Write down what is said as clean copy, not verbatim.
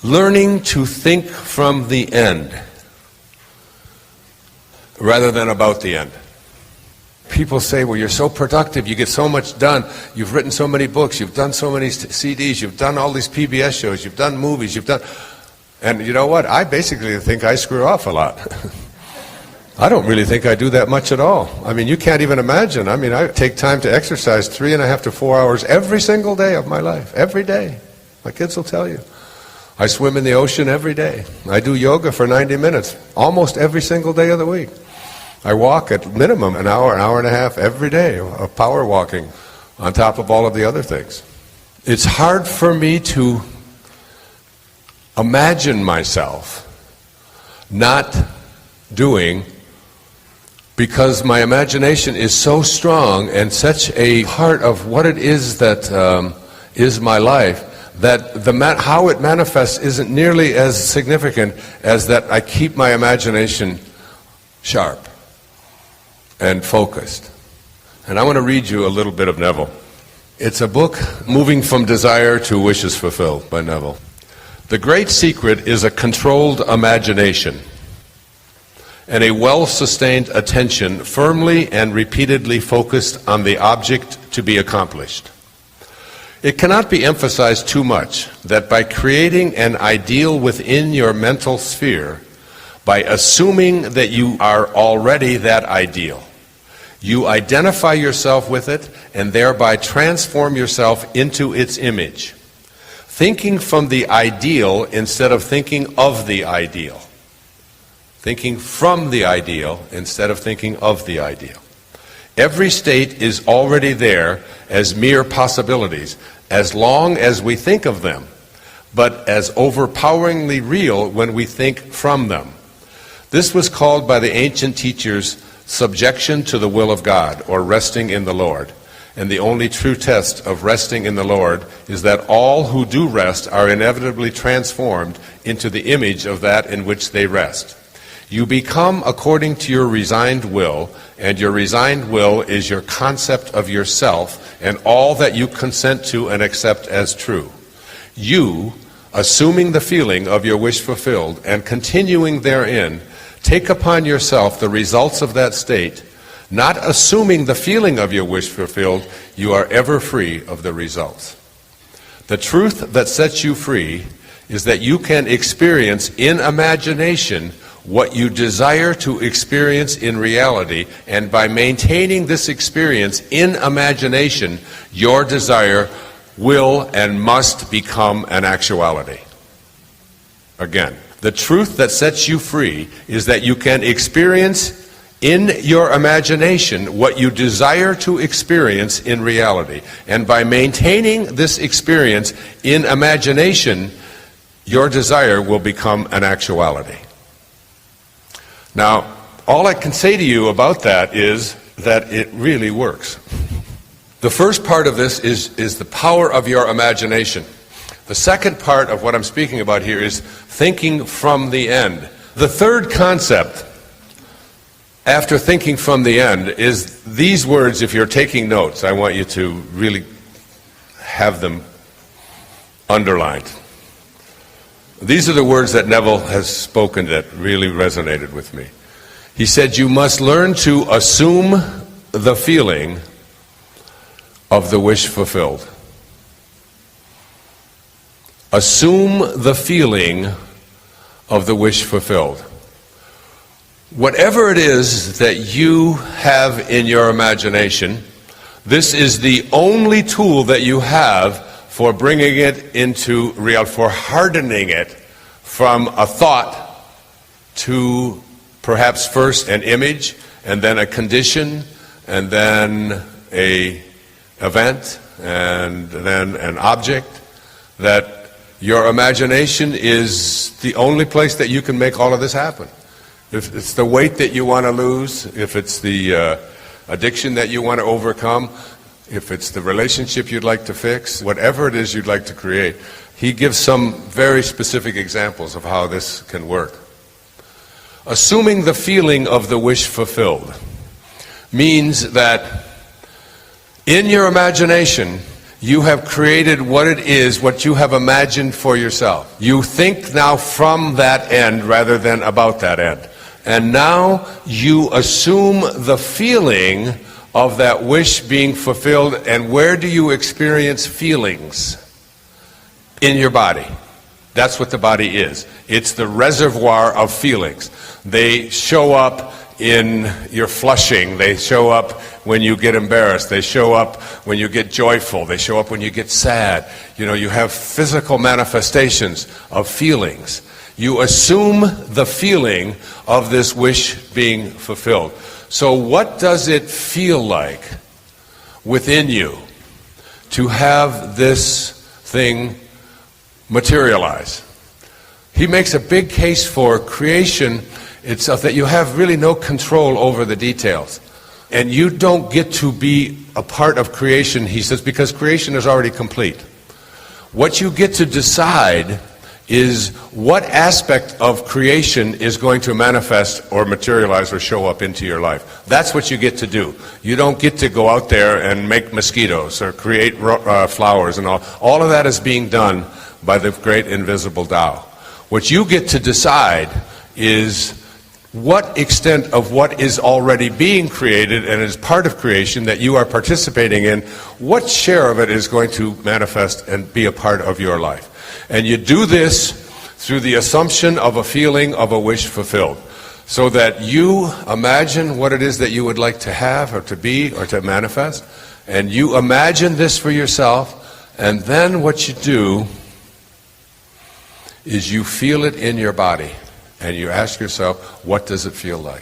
learning to think from the end rather than about the end. People say, well, you're so productive, you get so much done, you've written so many books, you've done so many CDs, you've done all these PBS shows, you've done movies, and you know what? I basically think I screw off a lot. I don't really think I do that much at all. I mean, you can't even imagine. I mean, I take time to exercise 3.5 to 4 hours every single day of my life, every day. My kids will tell you. I swim in the ocean every day. I do yoga for 90 minutes, almost every single day of the week. I walk at minimum an hour and a half every day of power walking on top of all of the other things. It's hard for me to imagine myself not doing, because my imagination is so strong and such a part of what it is that is my life, that how it manifests isn't nearly as significant as that I keep my imagination sharp and focused. And I want to read you a little bit of Neville. It's a book, Moving from Desire to Wishes Fulfilled, by Neville. The great secret is a controlled imagination and a well-sustained attention firmly and repeatedly focused on the object to be accomplished. It cannot be emphasized too much that by creating an ideal within your mental sphere, by assuming that you are already that ideal, you identify yourself with it and thereby transform yourself into its image. Thinking from the ideal instead of thinking of the ideal. Thinking from the ideal instead of thinking of the ideal. Every state is already there as mere possibilities, as long as we think of them, but as overpoweringly real when we think from them. This was called by the ancient teachers subjection to the will of God, or resting in the Lord. And the only true test of resting in the Lord is that all who do rest are inevitably transformed into the image of that in which they rest. You become according to your resigned will, and your resigned will is your concept of yourself and all that you consent to and accept as true. You, assuming the feeling of your wish fulfilled and continuing therein, take upon yourself the results of that state. Not assuming the feeling of your wish fulfilled, you are ever free of the results. The truth that sets you free is that you can experience in imagination what you desire to experience in reality, and by maintaining this experience in imagination, your desire will and must become an actuality. Again, the truth that sets you free is that you can experience in your imagination what you desire to experience in reality, and by maintaining this experience in imagination, your desire will become an actuality. Now, all I can say to you about that is that it really works. The first part of this is the power of your imagination. The second part of what I'm speaking about here is thinking from the end. The third concept, after thinking from the end, is these words. If you're taking notes, I want you to really have them underlined. These are the words that Neville has spoken that really resonated with me. He said, you must learn to assume the feeling of the wish fulfilled. Assume the feeling of the wish fulfilled. Whatever it is that you have in your imagination, this is the only tool that you have for bringing it into real, for hardening it from a thought to perhaps first an image, and then a condition, and then a event, and then an object. That your imagination is the only place that you can make all of this happen. If it's the weight that you want to lose, if it's the addiction that you want to overcome, if it's the relationship you'd like to fix, whatever it is you'd like to create, he gives some very specific examples of how this can work. Assuming the feeling of the wish fulfilled means that in your imagination, You have created what it is, what you have imagined for yourself. You think now from that end rather than about that end. And now you assume the feeling of that wish being fulfilled. And where do you experience feelings? In your body. That's what the body is. It's the reservoir of feelings. They show up in your flushing. They show up when you get embarrassed. They show up when you get joyful. They show up when you get sad. You know, you have physical manifestations of feelings. You assume the feeling of this wish being fulfilled. So what does it feel like within you to have this thing materialize? He makes a big case for creation itself, that you have really no control over the details. And you don't get to be a part of creation, he says, because creation is already complete. What you get to decide is what aspect of creation is going to manifest or materialize or show up into your life. That's what you get to do. You don't get to go out there and make mosquitoes or create flowers and all. All of that is being done by the great invisible Tao. What you get to decide is what extent of what is already being created and is part of creation that you are participating in, what share of it is going to manifest and be a part of your life. And you do this through the assumption of a feeling of a wish fulfilled. So that you imagine what it is that you would like to have or to be or to manifest, and you imagine this for yourself, and then what you do is you feel it in your body. And you ask yourself, what does it feel like?